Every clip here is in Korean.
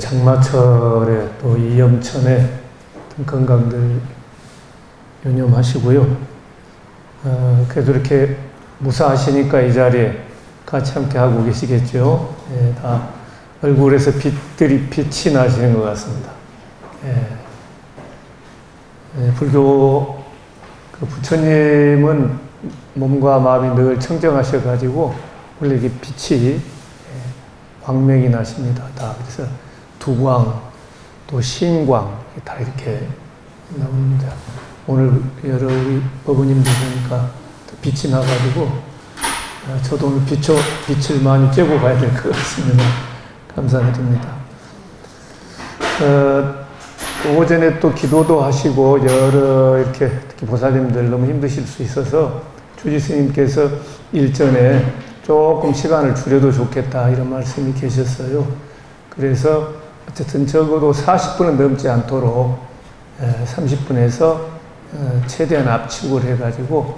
장마철에 또 이염천에 건강들 유념하시고요. 그래도 이렇게 무사하시니까 이 자리에 같이 함께 하고 계시겠죠. 예, 다 얼굴에서 빛이 나시는 것 같습니다. 예. 예, 불교 그 부처님은 몸과 마음이 늘 청정하셔가지고 원래 이게 빛이 광명이 나십니다. 다 그래서 두광 또 신광 다 이렇게 나옵니다. 오늘 여러 우리 법원님들 보니까 빛이 나가지고 저도 오늘 빛을 많이 쬐고 가야 될 것 같습니다. 감사드립니다. 오전에 또 기도도 하시고 여러 이렇게 특히 보살님들 너무 힘드실 수 있어서 주지 스님께서 일전에 조금 시간을 줄여도 좋겠다 이런 말씀이 계셨어요. 그래서 어쨌든 적어도 40분은 넘지 않도록 30분에서 최대한 압축을 해가지고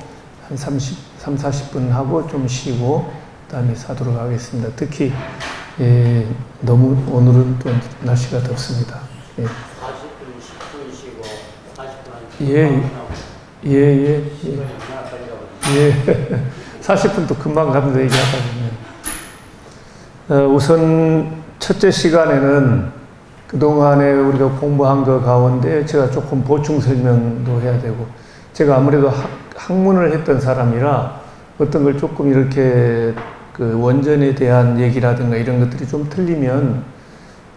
한 40분 하고 좀 쉬고 그 다음에 사도록 하겠습니다. 특히 너무 오늘은 또 날씨가 덥습니다. 40분, 10분 쉬고 40분 예. 40분도 금방 갑니다. 얘기하다 보면. 우선 첫째 시간에는 그동안에 우리가 공부한 것 가운데 제가 조금 보충 설명도 해야 되고, 제가 아무래도 학문을 했던 사람이라 어떤 걸 조금 이렇게 그 원전에 대한 얘기라든가 이런 것들이 좀 틀리면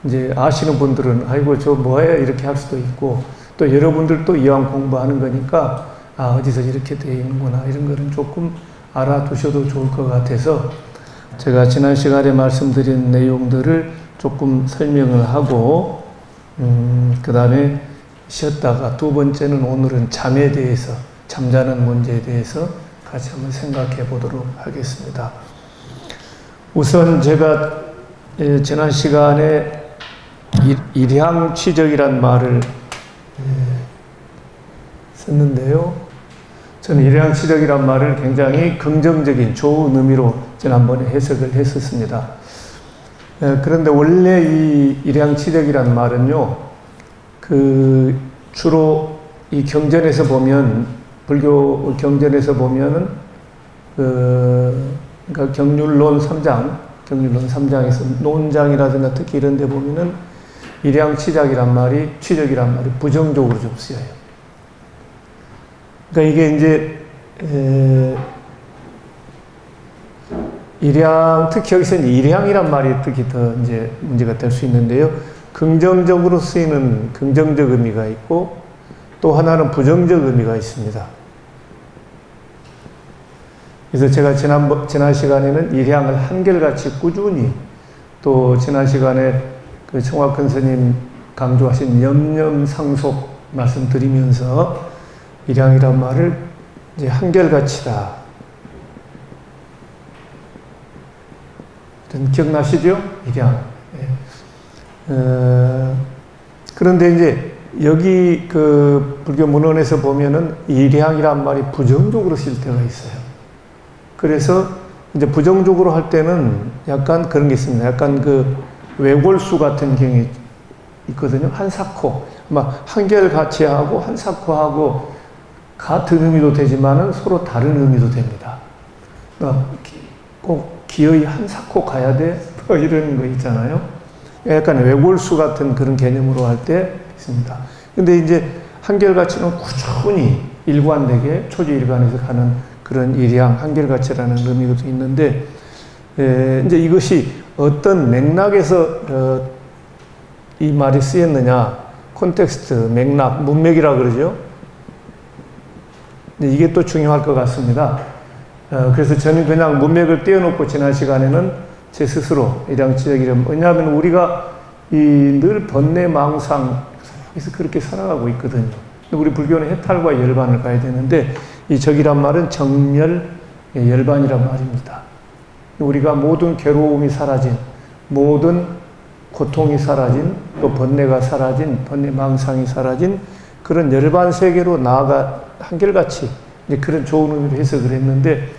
이제 아시는 분들은 아이고 저 뭐예요 이렇게 할 수도 있고, 또 여러분들도 이왕 공부하는 거니까 어디서 이렇게 되어 있는구나 이런 거는 조금 알아두셔도 좋을 것 같아서 제가 지난 시간에 말씀드린 내용들을 조금 설명을 하고 그 다음에 쉬었다가 두 번째는 오늘은 잠에 대해서, 잠자는 문제에 대해서 같이 한번 생각해 보도록 하겠습니다. 우선 제가 지난 시간에 일향취적이란 말을 썼는데요. 저는 일향취적이란 말을 굉장히 긍정적인 좋은 의미로 지난번에 해석을 했었습니다. 그런데 원래 이 일향취적이란 말은요, 그 주로 이 경전에서 보면, 불교 경전에서 보면은 그러니까 경률론 3장에서 논장이라든가 특히 이런 데 보면은 일향취적이란 말이 부정적으로 좀 쓰여요. 그러니까 이게 이제 특히 여기서는 일향이란 말이 특히 더 이제 문제가 될 수 있는데요. 긍정적으로 쓰이는 긍정적 의미가 있고 또 하나는 부정적 의미가 있습니다. 그래서 제가 지난 시간에는 일향을 한결같이 꾸준히, 또 지난 시간에 그 청화큰 스님 강조하신 염념상속 말씀드리면서 일향이란 말을 이제 한결같이다. 기억나시죠? 일향. 그런데 이제 여기 그 불교 문헌에서 보면은 일향이란 말이 부정적으로 쓸 때가 있어요. 그래서 이제 부정적으로 할 때는 약간 그런 게 있습니다. 약간 그 외골수 같은 경이 있거든요. 한사코. 막 한결같이 하고 한사코하고 같은 의미도 되지만은 서로 다른 의미도 됩니다. 꼭 기어이 한사코 가야 돼? 뭐 이런 거 있잖아요. 약간 외골수 같은 그런 개념으로 할 때 있습니다. 근데 이제 한결같이는 꾸준히 일관되게 초지일관에서 가는 그런 일향, 한결같이라는 의미도 있는데, 이제 이것이 어떤 맥락에서 이 말이 쓰였느냐, 콘텍스트, 맥락, 문맥이라 그러죠. 이게 또 중요할 것 같습니다. 그래서 저는 그냥 문맥을 떼어놓고 지난 시간에는 제 스스로 일향취적이름, 왜냐하면 우리가 늘 번뇌망상, 그래서 그렇게 살아가고 있거든요. 우리 불교는 해탈과 열반을 가야 되는데, 이 적이란 말은 정멸, 열반이란 말입니다. 우리가 모든 괴로움이 사라진, 모든 고통이 사라진, 또 번뇌가 사라진, 번뇌망상이 사라진 그런 열반 세계로 나아가 한결같이 이제 그런 좋은 의미로 해석을 했는데,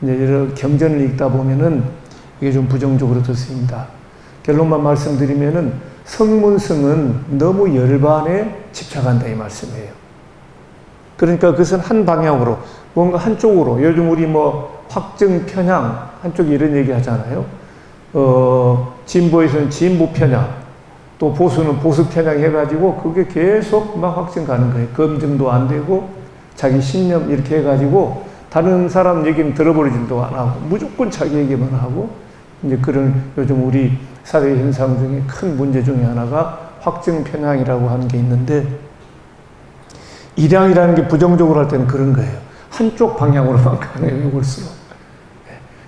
이제 여러 경전을 읽다 보면은 이게 좀 부정적으로 듣습니다. 결론만 말씀드리면은 성문성은 너무 열반에 집착한다 이 말씀이에요. 그러니까 그것은 한 방향으로 뭔가 한쪽으로 요즘 우리 뭐 확증 편향 한쪽이 이런 얘기 하잖아요. 진보에서는 진보 편향 또 보수는 보수 편향 해가지고 그게 계속 막 확증 가는 거예요. 검증도 안 되고 자기 신념 이렇게 해가지고 다른 사람 얘기는 들어버리지도 안 하고 무조건 자기 얘기만 하고 이제 그런 요즘 우리 사회 현상 중에 큰 문제 중에 하나가 확증 편향이라고 하는 게 있는데 일양이라는 게 부정적으로 할 때는 그런 거예요. 한쪽 방향으로만 가는 올수록.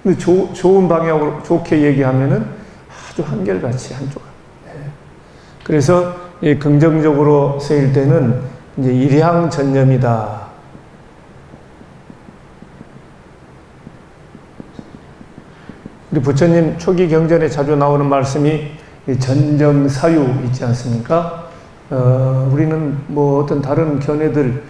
근데 좋은 방향으로 좋게 얘기하면은 아주 한결같이 한쪽. 그래서 긍정적으로 쓰일 때는 이제 일양전념이다. 우리 부처님 초기 경전에 자주 나오는 말씀이 전정사유 있지 않습니까? 우리는 뭐 어떤 다른 견해들,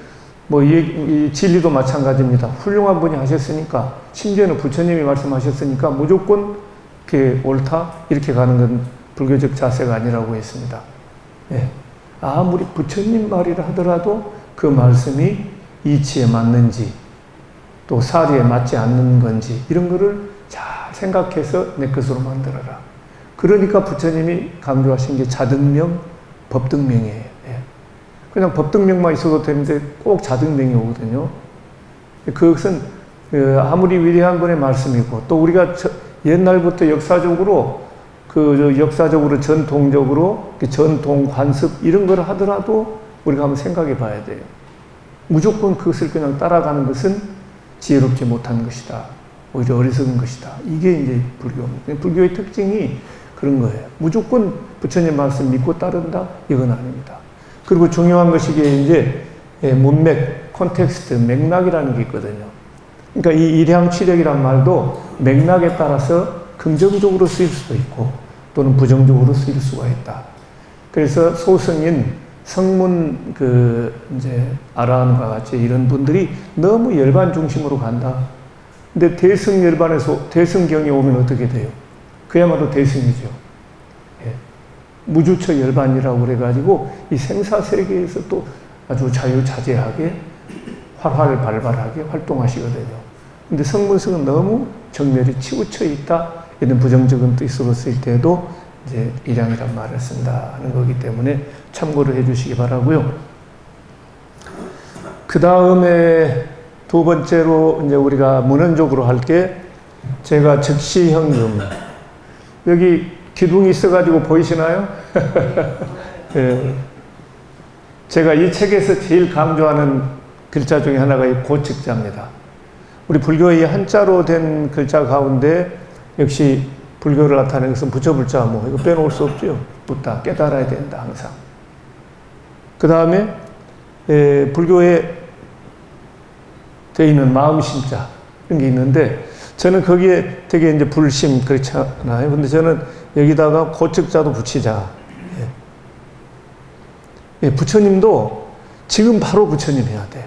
뭐 이 진리도 마찬가지입니다. 훌륭한 분이 하셨으니까, 심지어는 부처님이 말씀하셨으니까 무조건 이렇게 옳다? 이렇게 가는 건 불교적 자세가 아니라고 했습니다. 예. 아무리 부처님 말이라 하더라도 그 말씀이 이치에 맞는지, 또 사리에 맞지 않는 건지, 이런 거를 잘 생각해서 내 것으로 만들어라. 그러니까 부처님이 강조하신 게 자등명, 법등명이에요. 예. 그냥 법등명만 있어도 되는데 꼭 자등명이 오거든요. 그것은 아무리 위대한 분의 말씀이고 또 우리가 옛날부터 역사적으로 역사적으로 전통적으로 전통 관습 이런 걸 하더라도 우리가 한번 생각해 봐야 돼요. 무조건 그것을 그냥 따라가는 것은 지혜롭지 못한 것이다. 오히려 어리석은 것이다. 이게 이제 불교입니다. 불교의 특징이 그런 거예요. 무조건 부처님 말씀 믿고 따른다? 이건 아닙니다. 그리고 중요한 것이 이제 문맥, 콘텍스트, 맥락이라는 게 있거든요. 그러니까 이 일향취력이란 말도 맥락에 따라서 긍정적으로 쓰일 수도 있고 또는 부정적으로 쓰일 수가 있다. 그래서 소승인 성문 이제 아라한과 같이 이런 분들이 너무 열반 중심으로 간다. 근데 대승열반에서 대승경에 오면 어떻게 돼요? 그야말로 대승이죠. 예. 무주처 열반이라고 그래가지고 이 생사세계에서 또 아주 자유자재하게 활발하게 활동하시거든요. 근데 성문성은 너무 정멸이 치우쳐 있다. 이런 부정적인 뜻으로 쓸 때도 이제 일양이란 말을 쓴다 하는 거기 때문에 참고를 해 주시기 바라고요. 그 다음에 두 번째로 이제 우리가 문헌적으로 할 게 제가 즉시현금 여기 기둥이 있어가지고 보이시나요? 예. 제가 이 책에서 제일 강조하는 글자 중에 하나가 이 고측자입니다. 우리 불교의 한자로 된 글자 가운데 역시 불교를 나타내는 것은 부처불자 뭐 이거 빼놓을 수 없죠. 붓다 깨달아야 된다 항상. 그 다음에 불교에 되어 있는 마음심자 이런 게 있는데 저는 거기에 되게 이제 불심 그렇잖아요. 근데 저는 여기다가 고측자도 붙이자. 예, 부처님도 지금 바로 부처님 해야 돼요.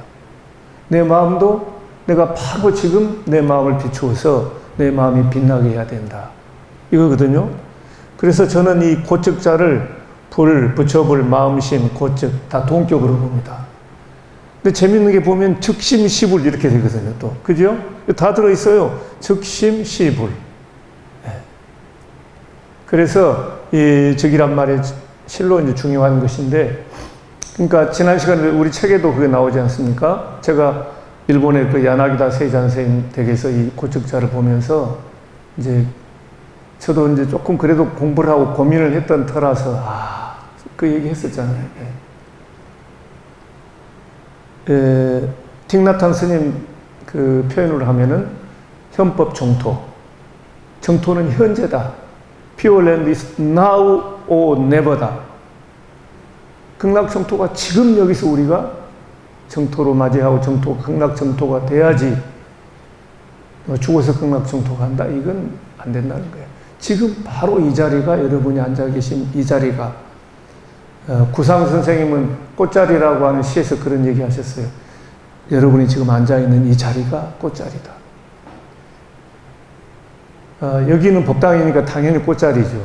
내 마음도 내가 바로 지금 내 마음을 비추어서 내 마음이 빛나게 해야 된다. 이거거든요. 그래서 저는 이 고측자를 부처불, 마음심, 고측 다 동격으로 봅니다. 근데 재밌는 게 보면 즉심시불 이렇게 되거든요. 또 그죠? 다 들어있어요. 즉심시불. 네. 그래서 이 즉이란 말이 실로 이제 중요한 것인데, 그러니까 지난 시간에 우리 책에도 그게 나오지 않습니까? 제가 일본의 그 야나기다 세이잔 선생님 댁에서 이 고측자를 보면서 이제 저도 이제 조금 그래도 공부를 하고 고민을 했던 터라서 그 얘기 했었잖아요. 틱나탄 스님 그 표현을 하면은 현법 정토. 정토는 현재다. Pure land is now or never다. 극락 정토가 지금 여기서 우리가 정토로 맞이하고 극락 정토가 돼야지 죽어서 극락 정토가 한다. 이건 안 된다는 거예요. 지금 바로 이 자리가 여러분이 앉아 계신 이 자리가 구상 선생님은 꽃자리라고 하는 시에서 그런 얘기 하셨어요. 여러분이 지금 앉아있는 이 자리가 꽃자리다. 여기는 법당이니까 당연히 꽃자리죠.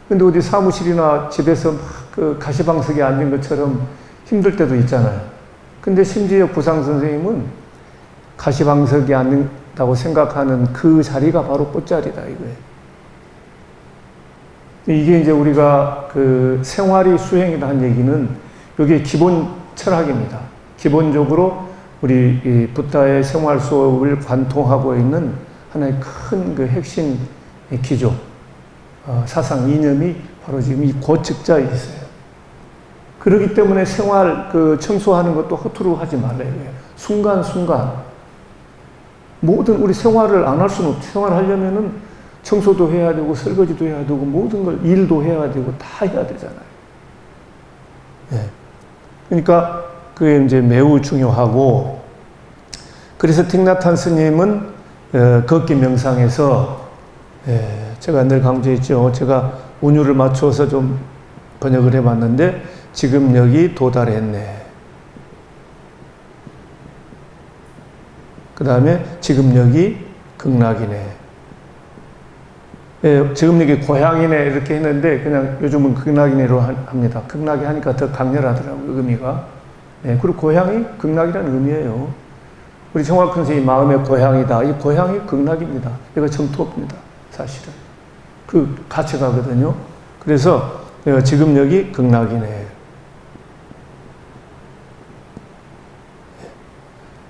근데 어디 사무실이나 집에서 막 그 가시방석에 앉은 것처럼 힘들 때도 있잖아요. 근데 심지어 부상 선생님은 가시방석에 앉는다고 생각하는 그 자리가 바로 꽃자리다 이거예요. 이게 이제 우리가 그 생활이 수행이다 한 얘기는 이게 기본 철학입니다. 기본적으로 우리 이 부다의 생활 수업을 관통하고 있는 하나의 큰 그 핵심 기조, 사상 이념이 바로 지금 이 고측자에 있어요. 그렇기 때문에 생활 그 청소하는 것도 허투루 하지 말래요. 순간순간 모든 우리 생활을 안 할 수는 없죠. 생활하려면은 청소도 해야 되고 설거지도 해야 되고 모든 걸 일도 해야 되고 다 해야 되잖아요. 예. 그러니까 그게 이제 매우 중요하고, 그래서 틱나탄 스님은 걷기 명상에서 제가 늘 강조했죠. 제가 운율을 맞춰서 좀 번역을 해봤는데 지금 여기 도달했네. 그 다음에 지금 여기 극락이네. 지금 여기 고향이네 이렇게 했는데 그냥 요즘은 극락이네로 합니다. 극락이 하니까 더 강렬하더라고요, 의미가. 그리고 고향이 극락이라는 의미예요. 우리 정확 선생님 마음의 고향이다. 이 고향이 극락입니다. 이거 정토입니다. 사실은. 그 가치가거든요. 그래서 지금 여기 극락이네.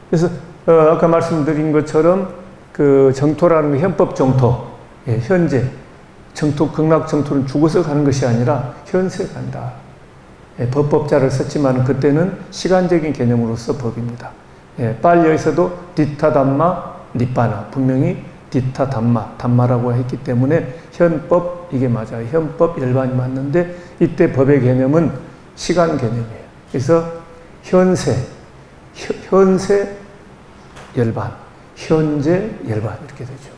그래서 아까 말씀드린 것처럼 그 정토라는 게 현법 정토, 현재 정토, 극락 정토는 죽어서 가는 것이 아니라 현세 간다. 법법자를 썼지만 그때는 시간적인 개념으로서 법입니다. 빨리에서도 디타 담마 니빠나, 분명히 디타 담마, 담마라고 했기 때문에 현법 이게 맞아요. 현법 열반이 맞는데 이때 법의 개념은 시간 개념이에요. 그래서 현세 열반, 현재 열반 이렇게 되죠.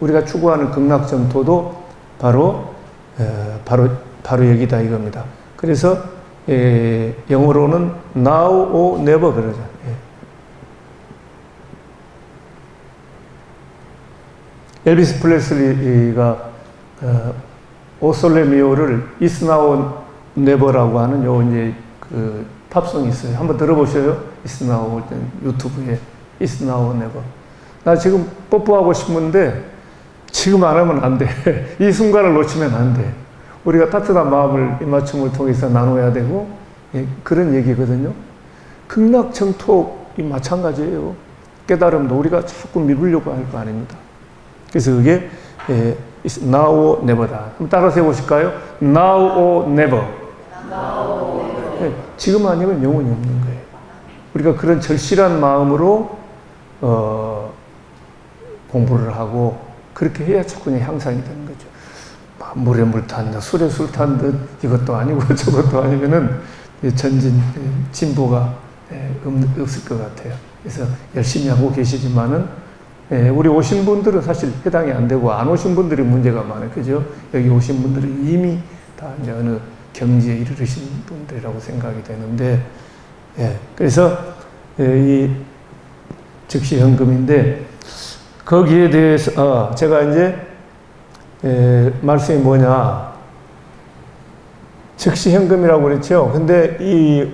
우리가 추구하는 극락 정토도 바로 여기다 이겁니다. 그래서 영어로는 now or never 그러죠. 엘비스 프레슬리가 오솔레미오를 Is Now Never라고 하는 요 이제 그 팝송이 있어요. 한번 들어보셔요. Is Now 유튜브에 Is Now Never. 나 지금 뽀뽀하고 싶은데 지금 안 하면 안 돼. 이 순간을 놓치면 안 돼. 우리가 따뜻한 마음을 입맞춤을 통해서 나눠야 되고, 그런 얘기거든요. 극락정토이 마찬가지예요. 깨달음도 우리가 자꾸 미루려고 할 거 아닙니다. 그래서 그게 now or never다. 한번 따라서 해보실까요? now or never. 지금 아니면 영원히 없는 거예요. 우리가 그런 절실한 마음으로 공부를 하고 그렇게 해야 자꾸는 향상이 되는 거죠. 물에 물 탄다, 술에 술 탄 듯 이것도 아니고 저것도 아니면은 전진 진보가 없을 것 같아요. 그래서 열심히 하고 계시지만은 우리 오신 분들은 사실 해당이 안 되고 안 오신 분들이 문제가 많아요. 그죠? 여기 오신 분들은 이미 다 이제 어느 경지에 이르르신 분들이라고 생각이 되는데, 그래서 이 즉시 현금인데 거기에 대해서 제가 이제 말씀이 뭐냐, 즉시 현금이라고 그랬죠. 근데 이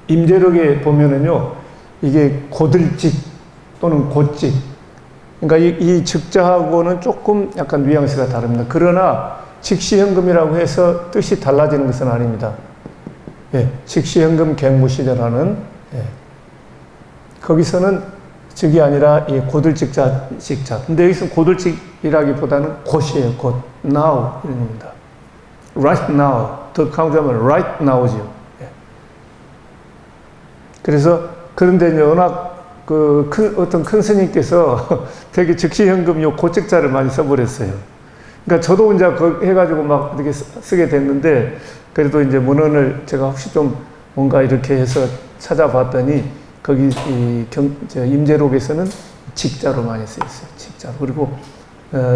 임재록에 보면은요, 이게 고들직 또는 고찍, 그러니까 이 즉자하고는 조금 약간 뉘앙스가 다릅니다. 그러나 즉시현금이라고 해서 뜻이 달라지는 것은 아닙니다. 즉시현금 갱무시대라는 거기서는 즉이 아니라 이 고들직자 직자. 근데 여기서 고들직이라기보다는 곧이에요. 곧 now 이런 겁니다. right now. 더 강조하면 right now죠. 그래서 그런데 이제 워낙 어떤 큰 스님께서 되게 즉시현금 요 고책자를 많이 써버렸어요. 그러니까 저도 이제 해가지고 막 이렇게 쓰게 됐는데, 그래도 이제 문헌을 제가 혹시 좀 뭔가 이렇게 해서 찾아봤더니, 거기 임재록에서는 직자로 많이 쓰였어요. 직자로. 그리고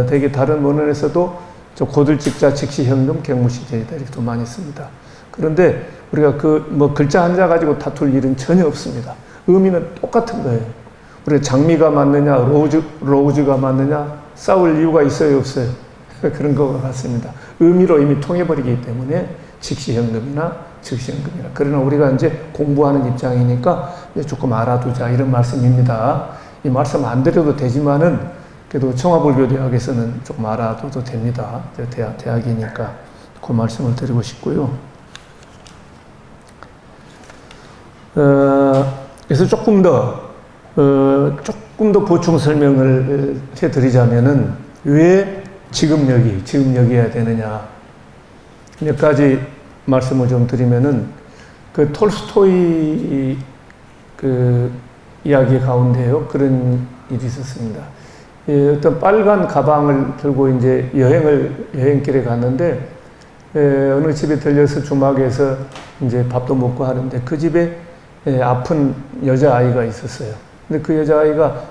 되게 다른 문헌에서도 저 고들직자, 즉시현금, 갱무시제이다 이렇게 또 많이 씁니다. 그런데 우리가 글자 한자 가지고 다툴 일은 전혀 없습니다. 의미는 똑같은 거예요. 우리 장미가 맞느냐, 로즈가 맞느냐, 싸울 이유가 있어요, 없어요? 그런 것 같습니다. 의미로 이미 통해버리기 때문에 즉시현금이나 즉시현금이나. 그러나 우리가 이제 공부하는 입장이니까 이제 조금 알아두자 이런 말씀입니다. 이 말씀 안 드려도 되지만은 그래도 청화불교대학에서는 조금 알아둬도 됩니다. 대학이니까 그 말씀을 드리고 싶고요. 그래서 조금 더 보충 설명을 해드리자면은 왜 지금 여기야 되느냐. 몇 가지 말씀을 좀 드리면은 그 톨스토이 그 이야기 가운데요. 그런 일이 있었습니다. 어떤 빨간 가방을 들고 이제 여행길에 갔는데, 어느 집에 들려서 주막에서 이제 밥도 먹고 하는데 그 집에 아픈 여자아이가 있었어요. 근데 그 여자아이가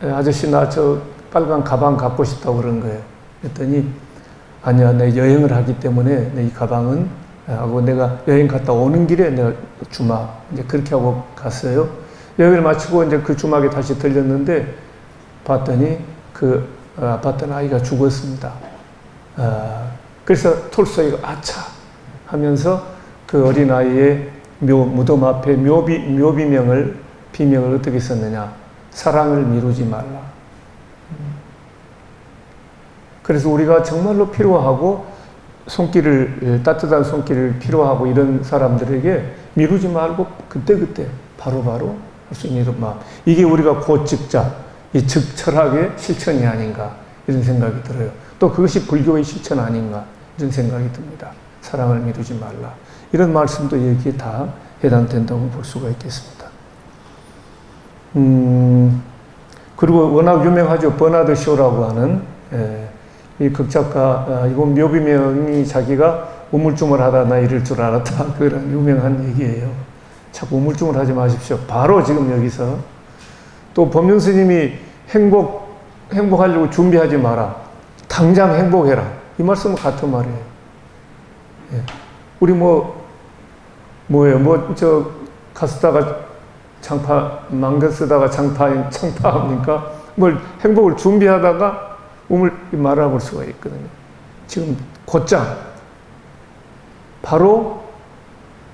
아저씨 나 저 빨간 가방 갖고 싶다고 그런 거예요. 그랬더니 아니야, 내 여행을 하기 때문에 내 이 가방은 하고 내가 여행 갔다 오는 길에 내가 주마 이제 그렇게 하고 갔어요. 여행을 마치고 이제 그 주막에 다시 들렸는데 봤더니 그 아팠던 아이가 죽었습니다. 그래서 톨스토이가 아차 하면서 그 어린 아이의 무덤 앞에 비명을 어떻게 썼느냐? 사랑을 미루지 말라. 그래서 우리가 정말로 필요하고 따뜻한 손길을 필요하고 이런 사람들에게 미루지 말고 그때그때 바로바로 할 수 있는 마음. 이게 우리가 곧즉자 이 즉철학의 실천이 아닌가 이런 생각이 들어요. 또 그것이 불교의 실천 아닌가 이런 생각이 듭니다. 사랑을 미루지 말라. 이런 말씀도 여기에 다 해당된다고 볼 수가 있겠습니다. 그리고 워낙 유명하죠. 버나드 쇼라고 하는 이 극작가, 이건 묘비명이 자기가 우물쭈물하다 나 이럴 줄 알았다. 그런 유명한 얘기예요. 자꾸 우물쭈물하지 마십시오. 바로 지금 여기서 또 법륜 스님이 행복하려고 준비하지 마라. 당장 행복해라. 이 말씀은 같은 말이에요. 우리 가스다가 망겨 쓰다가 창파합니까? 뭘 행복을 준비하다가 말아볼 수가 있거든요. 지금 곧장 바로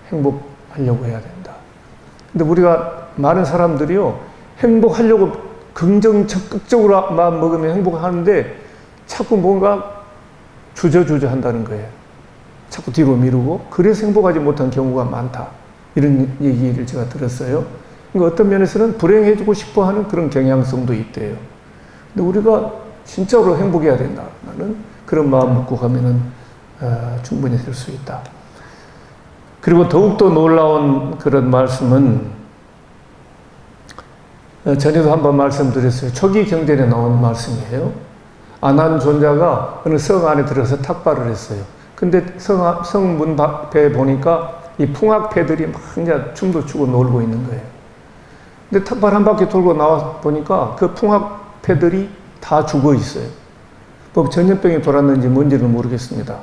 행복하려고 해야 된다. 근데 우리가 많은 사람들이요, 행복하려고 긍정 적극적으로 마음 먹으면 행복하는데 자꾸 뭔가 주저주저 한다는 거예요. 자꾸 뒤로 미루고 그래서 행복하지 못한 경우가 많다. 이런 얘기를 제가 들었어요. 그러니까 어떤 면에서는 불행해지고 싶어 하는 그런 경향성도 있대요. 근데 우리가 진짜로 행복해야 된다는 그런 마음 먹고 가면은 충분히 될 수 있다. 그리고 더욱더 놀라운 그런 말씀은 전에도 한번 말씀드렸어요. 초기 경전에 나온 말씀이에요. 아난 존자가 어느 성 안에 들어서 탁발을 했어요. 근데 성문 밖에 보니까 이 풍악패들이 막 이제 춤도 추고 놀고 있는 거예요. 근데 탁발 한 바퀴 돌고 나와 보니까 그 풍악패들이 다 죽어 있어요. 뭐 전염병이 돌았는지 뭔지는 모르겠습니다.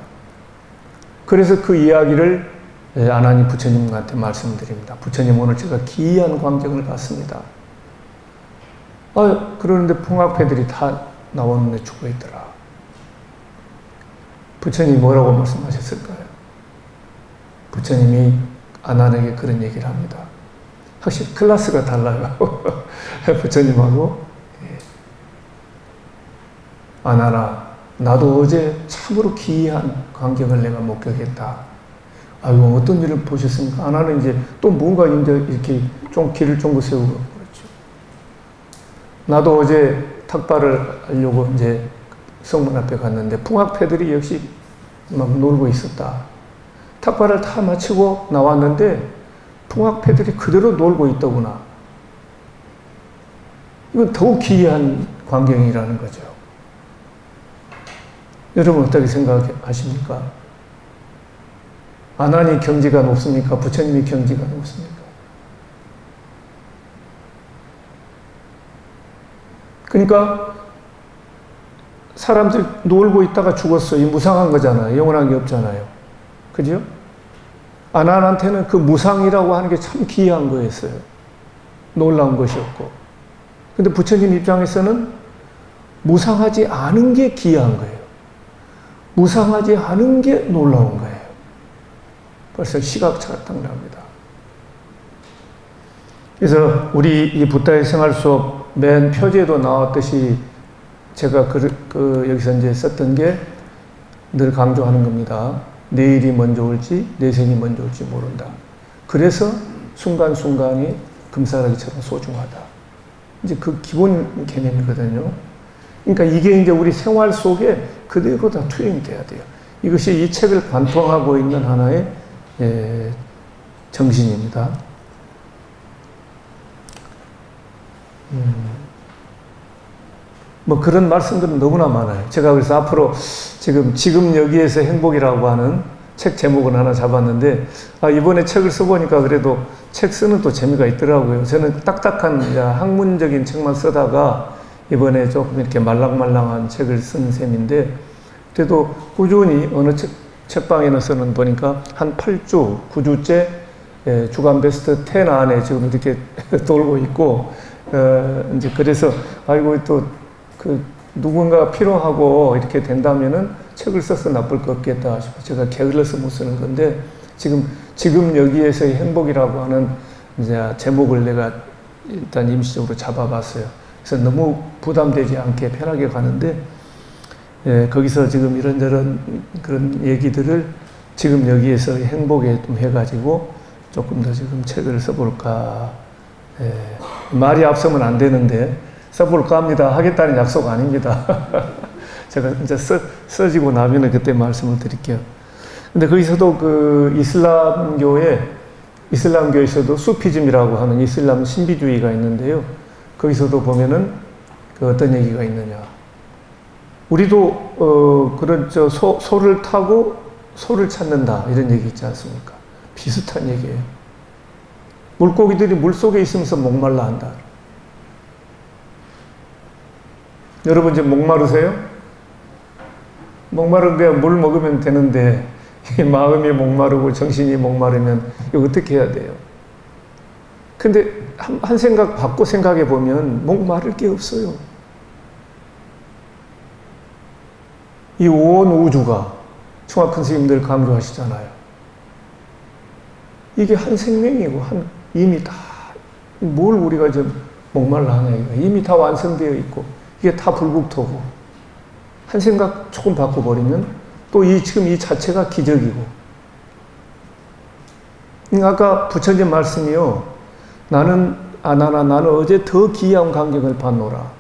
그래서 그 이야기를 아나니 부처님한테 말씀드립니다. 부처님, 오늘 제가 기이한 광경을 봤습니다. 그러는데 풍악패들이 다 나왔는데 죽어 있더라. 부처님이 뭐라고 말씀하셨을까요? 부처님이 아난에게 그런 얘기를 합니다. 확실히 클래스가 달라요. 부처님하고. 아나라, 나도 어제 참으로 기이한 광경을 내가 목격했다. 아이고, 어떤 일을 보셨습니까? 아나는 이제 또 뭔가 이제 이렇게 좀 길을 쫑긋 세우고 그렇죠. 나도 어제 탁발을 하려고 이제 성문 앞에 갔는데 풍악패들이 역시 막 놀고 있었다. 탁발을 다 마치고 나왔는데 풍악패들이 그대로 놀고 있더구나. 이건 더욱 기이한 광경이라는 거죠. 여러분 어떻게 생각하십니까? 아난이 경지가 높습니까? 부처님이 경지가 높습니까? 그러니까 사람들 놀고 있다가 죽었어. 이 무상한 거잖아요. 영원한 게 없잖아요. 그죠? 아난한테는 그 무상이라고 하는 게 참 기이한 거였어요. 놀라운 것이었고. 근데 부처님 입장에서는 무상하지 않은 게 기이한 거예요. 무상하지 않은 게 놀라운 거예요. 벌써 시각차가 딱 납니다. 그래서 우리 이 붓다의 생활 수업 맨 표지에도 나왔듯이 제가 여기서 이제 썼던 게 늘 강조하는 겁니다. 내일이 먼저 올지 내생이 먼저 올지 모른다. 그래서 순간순간이 금사라기처럼 소중하다. 이제 그 기본 개념이거든요. 그러니까 이게 이제 우리 생활 속에 그대로 다 투영이 돼야 돼요. 이것이 이 책을 관통하고 있는 하나의 정신입니다. 뭐 그런 말씀들은 너무나 많아요. 제가 그래서 앞으로 지금 여기에서 행복이라고 하는 책 제목은 하나 잡았는데, 이번에 책을 써보니까 그래도 책 쓰는 또 재미가 있더라고요. 저는 딱딱한 학문적인 책만 쓰다가 이번에 조금 이렇게 말랑말랑한 책을 쓴 셈인데, 그래도 꾸준히 어느 책방에서는 보니까 한 8주, 9주째 주간 베스트 10 안에 지금 이렇게 돌고 있고, 이제 그래서, 또 누군가 필요하고 이렇게 된다면은 책을 써서 나쁠 것 없겠다 싶어 제가 게을러서 못 쓰는 건데, 지금 여기에서의 행복이라고 하는 이제 제목을 내가 일단 임시적으로 잡아봤어요. 그래서 너무 부담되지 않게 편하게 가는데, 거기서 지금 이런저런 그런 얘기들을 지금 여기에서의 행복에 좀 해가지고 조금 더 지금 책을 써볼까. 말이 앞서면 안 되는데, 써볼까 합니다. 하겠다는 약속 아닙니다. 제가 이제 써지고 나면은 그때 말씀을 드릴게요. 근데 거기서도 그 이슬람교에서도 수피즘이라고 하는 이슬람 신비주의가 있는데요. 거기서도 보면은 그 어떤 얘기가 있느냐. 우리도, 소를 타고 소를 찾는다. 이런 얘기 있지 않습니까? 비슷한 얘기예요. 물고기들이 물 속에 있으면서 목말라 한다. 여러분 이제 목마르세요? 목마른 게 물 먹으면 되는데, 마음이 목마르고 정신이 목마르면 이거 어떻게 해야 돼요? 근데 한 생각 바꿔 생각해 보면 목마를 게 없어요. 이 온 우주가 총학큰 스님들 강조하시잖아요. 이게 한 생명이고 이미 다 뭘 우리가 좀 목말라 하나 이미 다 완성되어 있고 이게 다 불국토고, 한 생각 조금 바꿔버리면 또 지금 이 자체가 기적이고. 아까 부처님 말씀이요. 나는 어제 더 기이한 광경을 봤노라.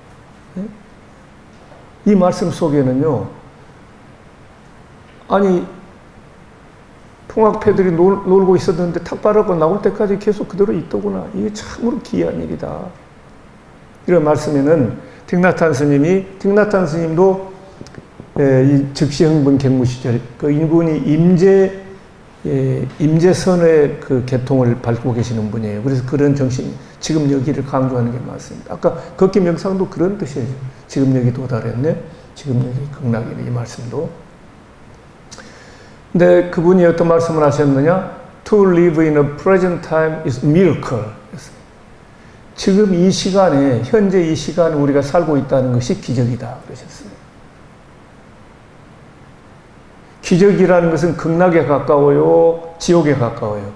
이 말씀 속에는요. 풍악패들이 놀고 있었는데 탁발하고 나올 때까지 계속 그대로 있더구나. 이게 참으로 기이한 일이다. 이런 말씀에는 틱나탄 스님도 이 즉시흥분 갱무시절 그 인군이 임재선의 그 계통을 밟고 계시는 분이에요. 그래서 그런 정신, 지금 여기를 강조하는 게 맞습니다. 아까 걷기 명상도 그런 뜻이에요. 지금 여기 도달했네. 지금 여기 극락이네. 이 말씀도. 근데 그분이 어떤 말씀을 하셨느냐? To live in a present time is miracle. 지금 이 시간에, 현재 이 시간에 우리가 살고 있다는 것이 기적이다. 그러셨어요. 기적이라는 것은 극락에 가까워요? 지옥에 가까워요?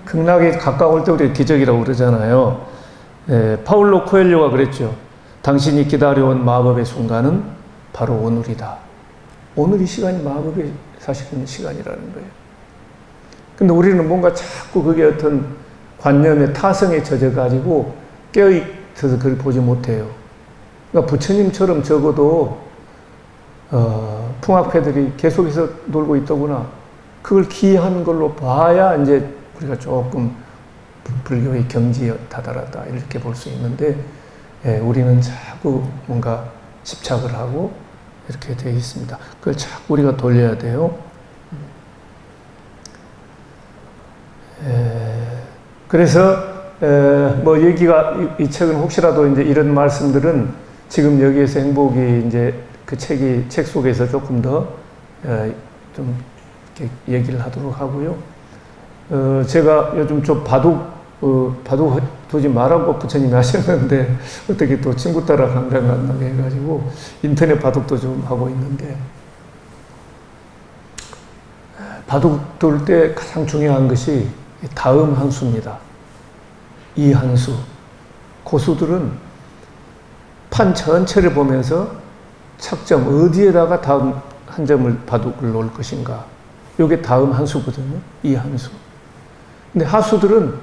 극락에 가까울 때 우리가 기적이라고 그러잖아요. 파울로 코엘료가 그랬죠. 당신이 기다려온 마법의 순간은 바로 오늘이다. 오늘 이 시간이 마법의 사실은 시간이라는 거예요. 근데 우리는 뭔가 자꾸 그게 어떤 관념의 타성에 젖어가지고 깨어있어서 그걸 보지 못해요. 그러니까 부처님처럼 적어도 풍악패들이 계속해서 놀고 있더구나. 그걸 기이한 걸로 봐야 이제 우리가 조금 불교의 경지에 다다랐다 이렇게 볼 수 있는데, 우리는 자꾸 뭔가 집착을 하고 이렇게 되어 있습니다. 그걸 자꾸 우리가 돌려야 돼요. 그래서 뭐 얘기가 이 책은 혹시라도 이제 이런 말씀들은 지금 여기에서 행복이 이제 그 책 속에서 조금 더 좀 얘기를 하도록 하고요. 제가 요즘 좀 바둑 바둑 두지 말라고 부처님이 하셨는데 어떻게 또 친구 따라 강당 간다고 해가지고 인터넷 바둑도 좀 하고 있는데, 바둑 둘 때 가장 중요한 것이 다음 한 수입니다. 이 한 수. 고수들은 판 전체를 보면서 착점 어디에다가 다음 한 점을 바둑을 놓을 것인가. 이게 다음 한 수거든요. 이 한 수. 근데 하수들은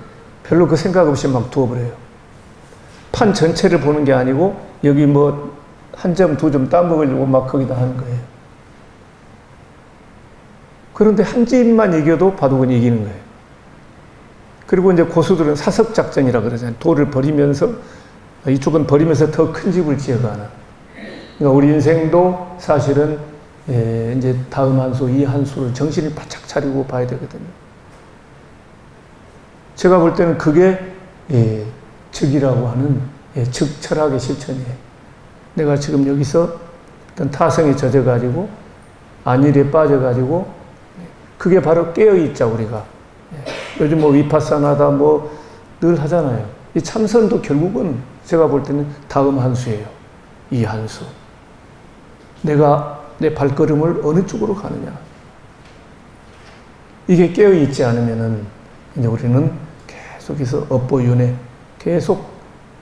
별로 그 생각 없이 막 두어버려요. 판 전체를 보는 게 아니고 여기 뭐 한 점, 두 점 따먹으려고 막 거기다 하는 거예요. 그런데 한 집만 이겨도 바둑은 이기는 거예요. 그리고 이제 고수들은 사석작전이라 그러잖아요. 돌을 버리면서, 이쪽은 버리면서 더 큰 집을 지어가는. 그러니까 우리 인생도 사실은 이제 다음 한 수, 이 한 수를 정신을 바짝 차리고 봐야 되거든요. 제가 볼 때는 그게 즉이라고 하는 즉 철학의 실천이에요. 내가 지금 여기서 어떤 타성에 젖어가지고 안일에 빠져가지고 그게 바로 깨어있자 우리가. 요즘 뭐 위파사나다 뭐 늘 하잖아요. 이 참선도 결국은 제가 볼 때는 다음 한 수예요. 이 한 수. 내가 내 발걸음을 어느 쪽으로 가느냐. 이게 깨어있지 않으면은 이제 우리는 계속해서 업보윤회, 계속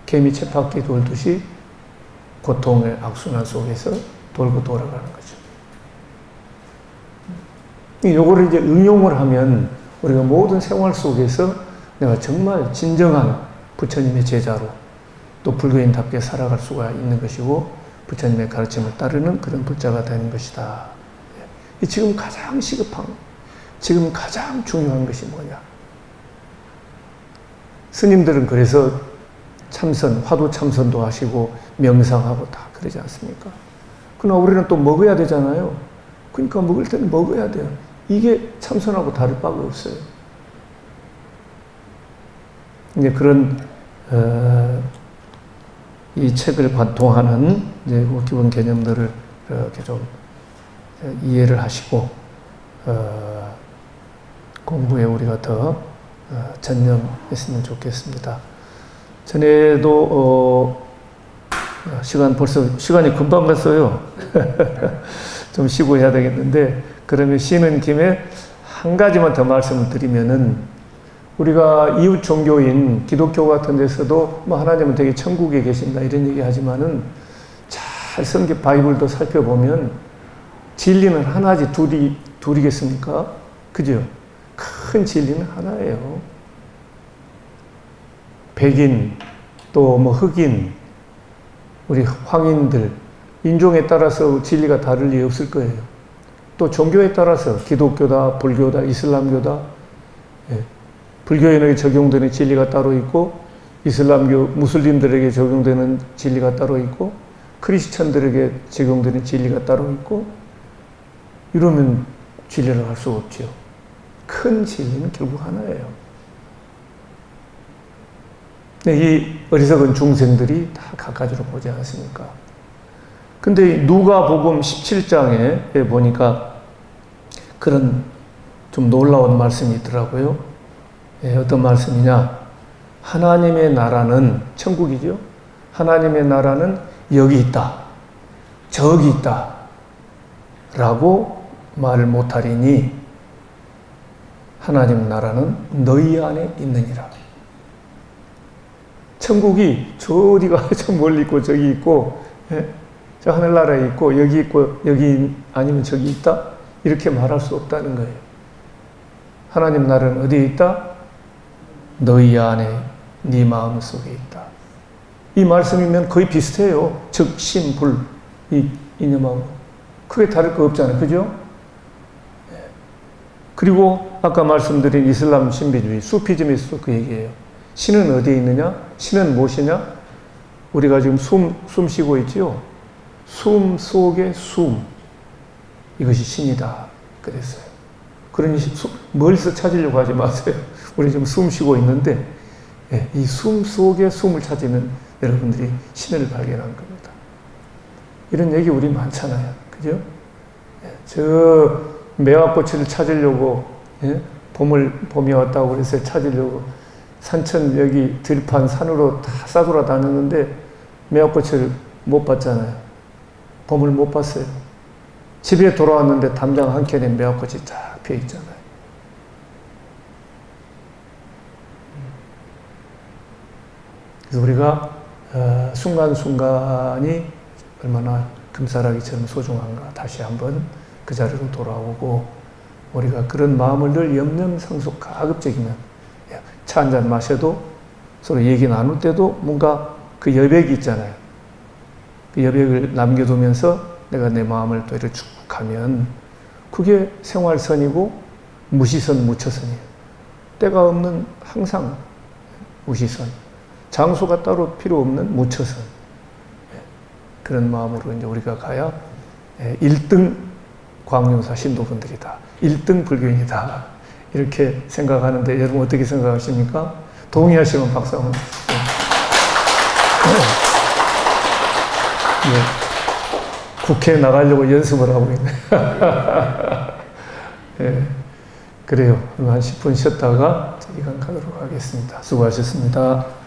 개미 쳇바퀴 돌듯이 고통의 악순환 속에서 돌고 돌아가는 거죠. 요거를 이제 응용을 하면 우리가 모든 생활 속에서 내가 정말 진정한 부처님의 제자로 또 불교인답게 살아갈 수가 있는 것이고 부처님의 가르침을 따르는 그런 불자가 되는 것이다. 지금 가장 시급한, 지금 가장 중요한 것이 뭐냐. 스님들은 그래서 참선, 화두 참선도 하시고 명상하고 다 그러지 않습니까? 그러나 우리는 또 먹어야 되잖아요. 그러니까 먹을 때는 먹어야 돼요. 이게 참선하고 다를 바가 없어요. 이제 그런 이 책을 관통하는 이제 기본 개념들을 이렇게 좀 이해를 하시고 공부에 우리가 더 전념했으면 좋겠습니다. 전에도 시간이 금방 갔어요. 좀 쉬고 해야 되겠는데, 그러면 쉬는 김에 한 가지만 더 말씀을 드리면은, 우리가 이웃 종교인 기독교 같은 데서도 뭐 하나님은 되게 천국에 계신다 이런 얘기 하지만은 잘 성경 바이블도 살펴보면 진리는 하나지 둘이겠습니까? 그죠? 큰 진리는 하나예요. 백인, 또 뭐 흑인, 우리 황인들, 인종에 따라서 진리가 다를 리 없을 거예요. 또 종교에 따라서 기독교다, 불교다, 이슬람교다, 불교인에게 적용되는 진리가 따로 있고, 이슬람교, 무슬림들에게 적용되는 진리가 따로 있고, 크리스천들에게 적용되는 진리가 따로 있고, 이러면 진리를 할 수가 없죠. 큰 진리는 결국 하나예요. 이 어리석은 중생들이 다 각가지로 보지 않습니까? 근데 누가복음 17장에 보니까 그런 좀 놀라운 말씀이 있더라고요. 어떤 말씀이냐? 하나님의 나라는 천국이죠. 하나님의 나라는 여기 있다, 저기 있다 라고 말을 못하리니 하나님 나라는 너희 안에 있느니라. 천국이 저 어디가 저 멀리 있고 저기 있고, 저 하늘나라에 있고 여기 있고 여기 아니면 저기 있다 이렇게 말할 수 없다는 거예요. 하나님 나라는 어디에 있다? 너희 안에, 네 마음 속에 있다. 이 말씀이면 거의 비슷해요. 즉, 심, 불, 이 이념하고 크게 다를 거 없잖아요. 그죠? 그리고 아까 말씀드린 이슬람 신비주의, 수피즘에서도 그 얘기예요. 신은 어디에 있느냐? 신은 무엇이냐? 우리가 지금 숨 쉬고 있지요? 숨 속의 숨. 이것이 신이다. 그랬어요. 그러니 멀리서 찾으려고 하지 마세요. 우리 지금 숨 쉬고 있는데, 이 숨 속의 숨을 찾으면 여러분들이 신을 발견한 겁니다. 이런 얘기 우리 많잖아요. 그죠? 저 매화꽃을 찾으려고, 봄이 왔다고 그래서 찾으려고 산천 여기 들판 산으로 다 싸돌아 다녔는데 매화꽃을 못 봤잖아요. 봄을 못 봤어요. 집에 돌아왔는데 담장 한 켠에 매화꽃이 쫙 피어 있잖아요. 그래서 우리가 순간순간이 얼마나 금사라기처럼 소중한가 다시 한번 그 자리로 돌아오고 우리가 그런 마음을 늘 염려상속 가급적이면 차 한잔 마셔도 서로 얘기 나눌 때도 뭔가 그 여백이 있잖아요. 그 여백을 남겨두면서 내가 내 마음을 또 이렇게 쭉 가면 그게 생활선이고 무시선 무처선이에요. 때가 없는 항상 무시선. 장소가 따로 필요 없는 무처선. 그런 마음으로 이제 우리가 가야 1등 광용사 신도분들이다. 1등 불교인이다. 이렇게 생각하는데 여러분 어떻게 생각하십니까? 동의하시면 박수 한번 주세요. 네. 국회에 나가려고 연습을 하고 있네. 네. 그래요. 한 10분 쉬었다가 이간 가도록 하겠습니다. 수고하셨습니다.